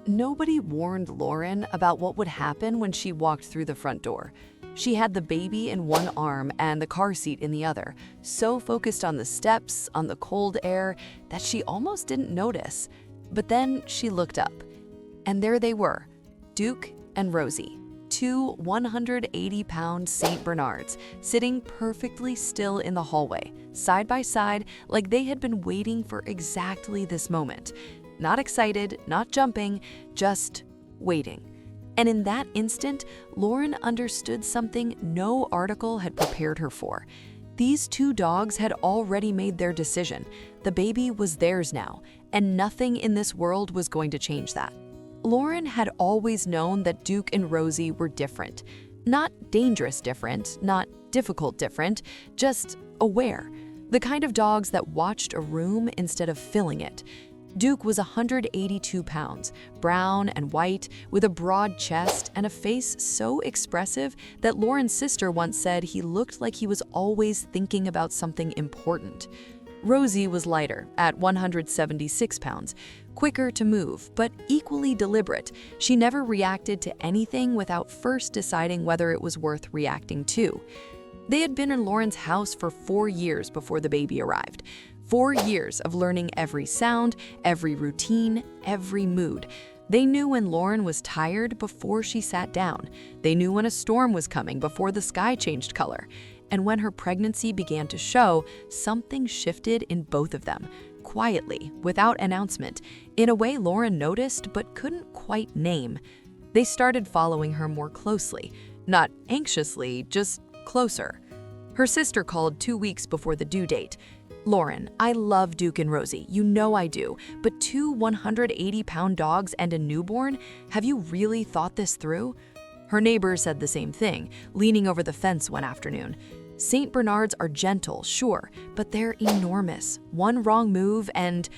Nobody warned Lauren about what would happen when she walked through the front door. She had the baby in one arm and the car seat in the other, so focused on the steps, on the cold air, that she almost didn't notice. But then she looked up, and there they were, Duke and Rosie, two 180-pound St. Bernards, sitting perfectly still in the hallway, side by side, like they had been waiting for exactly this moment. Not excited, not jumping, just waiting. And in that instant, Lauren understood something no article had prepared her for. These two dogs had already made their decision. The baby was theirs now, and nothing in this world was going to change that. Lauren had always known that Duke and Rosie were different. Not dangerous different, not difficult different, just aware. The kind of dogs that watched a room instead of filling it. Duke was 182 pounds, brown and white, with a broad chest and a face so expressive that Lauren's sister once said he looked like he was always thinking about something important. Rosie was lighter, at 176 pounds, quicker to move, but equally deliberate. She never reacted to anything without first deciding whether it was worth reacting to. They had been in Lauren's house for 4 years before the baby arrived. 4 years of learning every sound, every routine, every mood. They knew when Lauren was tired before she sat down. They knew when a storm was coming before the sky changed color. And when her pregnancy began to show, something shifted in both of them, quietly, without announcement, in a way Lauren noticed but couldn't quite name. They started following her more closely, not anxiously, just closer. Her sister called 2 weeks before the due date. "Lauren, I love Duke and Rosie, you know I do, but two 180-pound dogs and a newborn? Have you really thought this through?" Her neighbor said the same thing, leaning over the fence one afternoon. "St. Bernards are gentle, sure, but they're enormous. One wrong move and—"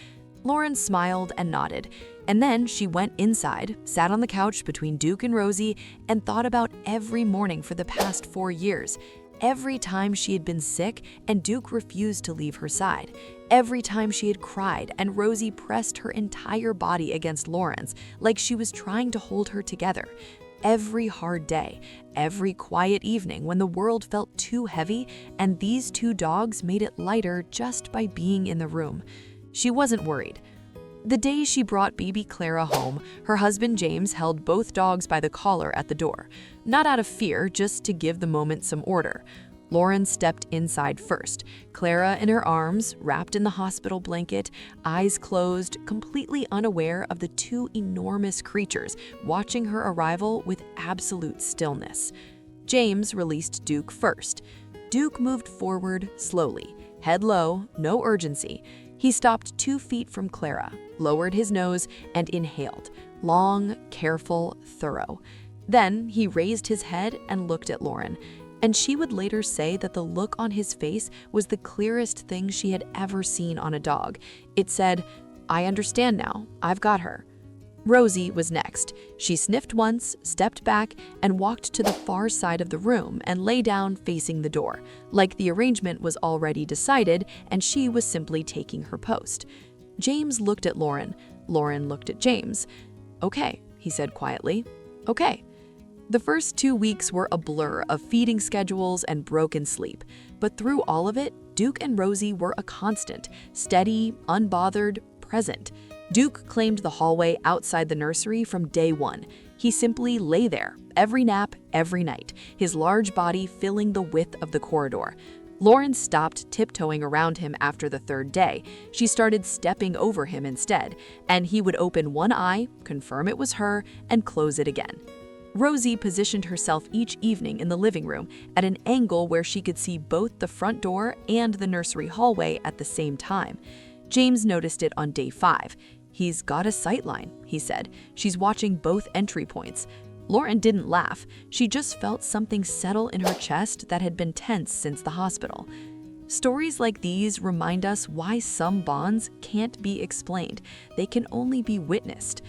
Lauren smiled and nodded, and then she went inside, sat on the couch between Duke and Rosie, and thought about every morning for the past 4 years. Every time she had been sick and Duke refused to leave her side. Every time she had cried and Rosie pressed her entire body against Lauren's, like she was trying to hold her together. Every hard day, every quiet evening when the world felt too heavy, and these two dogs made it lighter just by being in the room. She wasn't worried. The day she brought baby Clara home, her husband James held both dogs by the collar at the door. Not out of fear, just to give the moment some order. Lauren stepped inside first, Clara in her arms, wrapped in the hospital blanket, eyes closed, completely unaware of the two enormous creatures watching her arrival with absolute stillness. James released Duke first. Duke moved forward slowly, head low, no urgency. He stopped 2 feet from Clara, lowered his nose, and inhaled. Long, careful, thorough. Then he raised his head and looked at Lauren. And she would later say that the look on his face was the clearest thing she had ever seen on a dog. It said, "I understand now. I've got her." Rosie was next. She sniffed once, stepped back, and walked to the far side of the room and lay down facing the door, like the arrangement was already decided and she was simply taking her post. James looked at Lauren. Lauren looked at James. "Okay," he said quietly. "Okay." The first 2 weeks were a blur of feeding schedules and broken sleep, but through all of it, Duke and Rosie were a constant, steady, unbothered, present. Duke claimed the hallway outside the nursery from day one. He simply lay there, every nap, every night, his large body filling the width of the corridor. Lauren stopped tiptoeing around him after the 3rd day. She started stepping over him instead, and he would open one eye, confirm it was her, and close it again. Rosie positioned herself each evening in the living room at an angle where she could see both the front door and the nursery hallway at the same time. James noticed it on day 5. "He's got a sightline," he said. "She's watching both entry points." Lauren didn't laugh. She just felt something settle in her chest that had been tense since the hospital. Stories like these remind us why some bonds can't be explained. They can only be witnessed.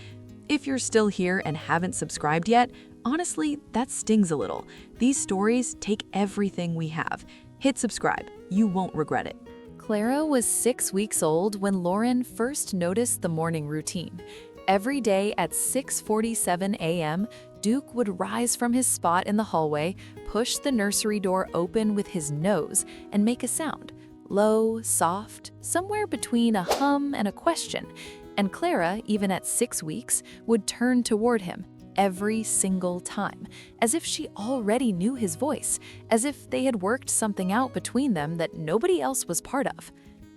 If you're still here and haven't subscribed yet, honestly, that stings a little. These stories take everything we have. Hit subscribe. You won't regret it. Clara was 6 weeks old when Lauren first noticed the morning routine. Every day at 6:47 a.m., Duke would rise from his spot in the hallway, push the nursery door open with his nose, and make a sound. Low, soft, somewhere between a hum and a question. And Clara, even at 6 weeks, would turn toward him every single time, as if she already knew his voice, as if they had worked something out between them that nobody else was part of.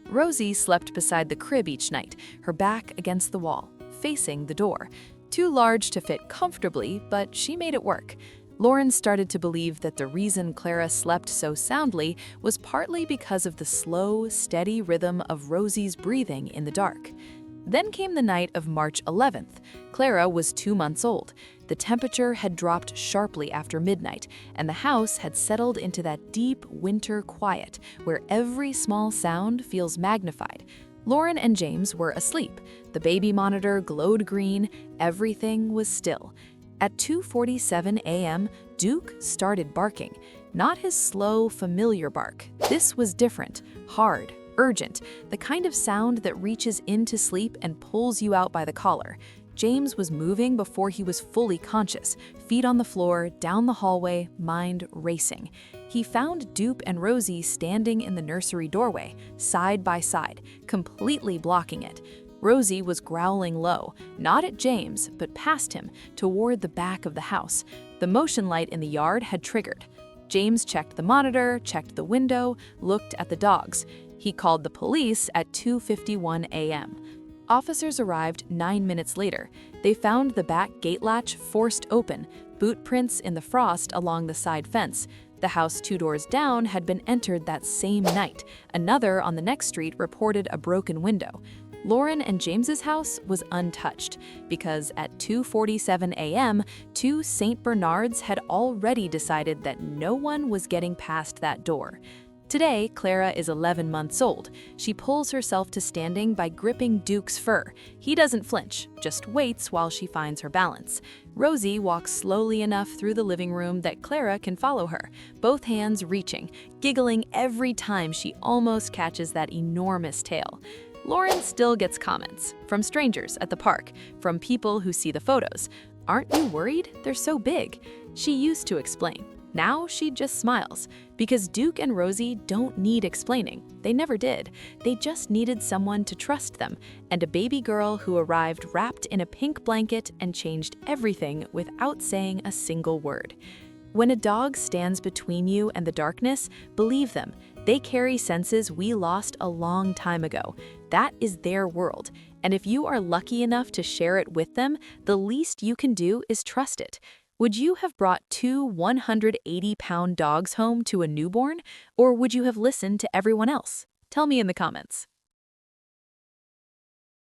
Rosie slept beside the crib each night, her back against the wall, facing the door. Too large to fit comfortably, but she made it work. Lauren started to believe that the reason Clara slept so soundly was partly because of the slow, steady rhythm of Rosie's breathing in the dark. Then came the night of March 11th. Clara was 2 months old. The temperature had dropped sharply after midnight, and the house had settled into that deep winter quiet where every small sound feels magnified. Lauren and James were asleep. The baby monitor glowed green. Everything was still. At 2:47 a.m., Duke started barking. Not his slow, familiar bark. This was different, hard, urgent, the kind of sound that reaches into sleep and pulls you out by the collar. James was moving before he was fully conscious, feet on the floor, down the hallway, mind racing. He found Duke and Rosie standing in the nursery doorway, side by side, completely blocking it. Rosie was growling low, not at James, but past him, toward the back of the house. The motion light in the yard had triggered. James checked the monitor, checked the window, looked at the dogs. He called the police at 2:51 a.m. Officers arrived 9 minutes later. They found the back gate latch forced open, boot prints in the frost along the side fence. The house 2 doors down had been entered that same night. Another on the next street reported a broken window. Lauren and James's house was untouched because at 2:47 a.m., 2 St. Bernards had already decided that no one was getting past that door. Today, Clara is 11 months old. She pulls herself to standing by gripping Duke's fur. He doesn't flinch, just waits while she finds her balance. Rosie walks slowly enough through the living room that Clara can follow her, both hands reaching, giggling every time she almost catches that enormous tail. Lauren still gets comments from strangers at the park, from people who see the photos. "Aren't you worried? They're so big." She used to explain. Now she just smiles, because Duke and Rosie don't need explaining. They never did. They just needed someone to trust them, and a baby girl who arrived wrapped in a pink blanket and changed everything without saying a single word. When a dog stands between you and the darkness, believe them. They carry senses we lost a long time ago. That is their world. And if you are lucky enough to share it with them, the least you can do is trust it. Would you have brought 2 180-pound dogs home to a newborn, or would you have listened to everyone else? Tell me in the comments.